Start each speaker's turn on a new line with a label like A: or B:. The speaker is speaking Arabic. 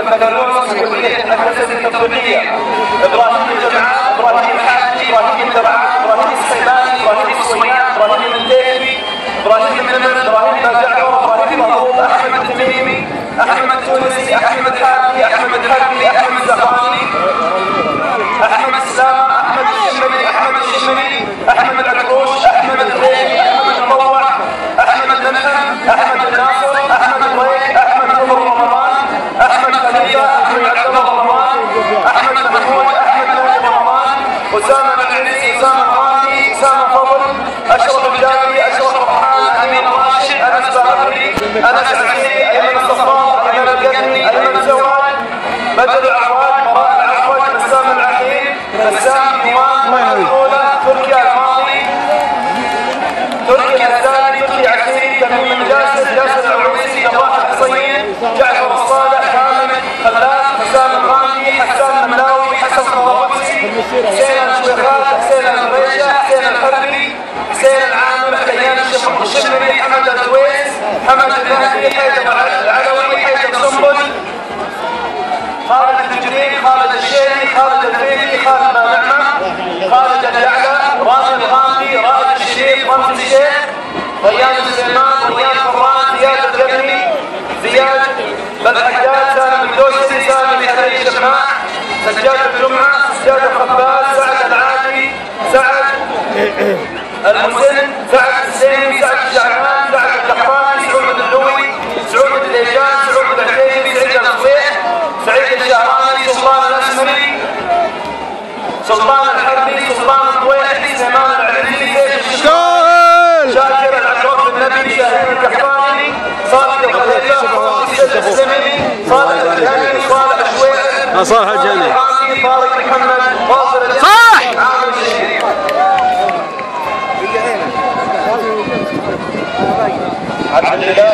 A: البكالوريوس في كلية الهندسة التطبيقية، إبراهيم الجمعة، إبراهيم الحاجي، إبراهيم الدرعا، إبراهيم السيباني، إبراهيم الصويان، إبراهيم الديبي، إبراهيم النمر، إبراهيم الجعفر، إبراهيم مهروب، أحمد التميمي، أحمد التونسي، أحمد حامي، أحمد الحربي، أحمد الزهراني، أحمد السلام، أحمد الشمري، أحمد الشمري، أحمد العكروش، أحمد الريبي، أحمد المطوع، أحمد المنهم، أحمد الناصر، أحمد الضيق، أحمد عمر رمضان، أحمد خليفة، أحمد عبد الله رمضان، أحمد محمود، أحمد ناجي رمضان، أسامة العريسي، أسامة الرامي، أسامة فضل، أشرف الجابي، أشرف الرحمن، أمين راشد، أنس بهري، أنس عزيزي، أيمن الصفار، أيمن القرني، أيمن زوال، بدر العواد، براء العواد، بسام العقيل، بسام ديوان، مهدولة، تركي الماضي، تركي الثاني، تركي عسيري، تميم الجاسر، جاسر العويسي، جراح الحصين، جعفر الصالح، حامد خلاف، حسام الغامدي، حسان الملاوي، حسن الطرابلسي، حسين الشويخات، حسين الريشة، حسين الحربي، حسين العامر، حيان الشمري، حمد الدويس، حمد النهدي، حيدر العلوي، حيدر سنبل، خالد الجبرين، خالد الشيخي، خالد الفيلي، خالد نعمة، خالد اليعلى، رامي الغامدي، رائد الشريف، رمزي الشيخ، ريان السليمان، ريان فران، زياد القرني، زياد بالحداد، سالم الدوسري، سالم الحريري الشماع، سجاد الجمعة، سجاد الخباز، سعد العادي، سعد المسن، سعد السيمي، سعد الشعبان، سعد القحطاني، سعود الدلوي، سعود الهيجان، سعود العتيبي، سعيد الصبيح، سعيد الشهراني، سلطان الاسمري، سلطان الحربي، سلطان الطويحي، سليمان العلمي، سيف الشمال، شاكر العشوق النبي، شاهين القحطاني، صالح الخليفه، صالح السمري، صالح الجاني، صالح الشويعي،
B: صالح الجاني،
A: طارق محمد، واصل
B: صح
A: عامل الشريف. عبد الله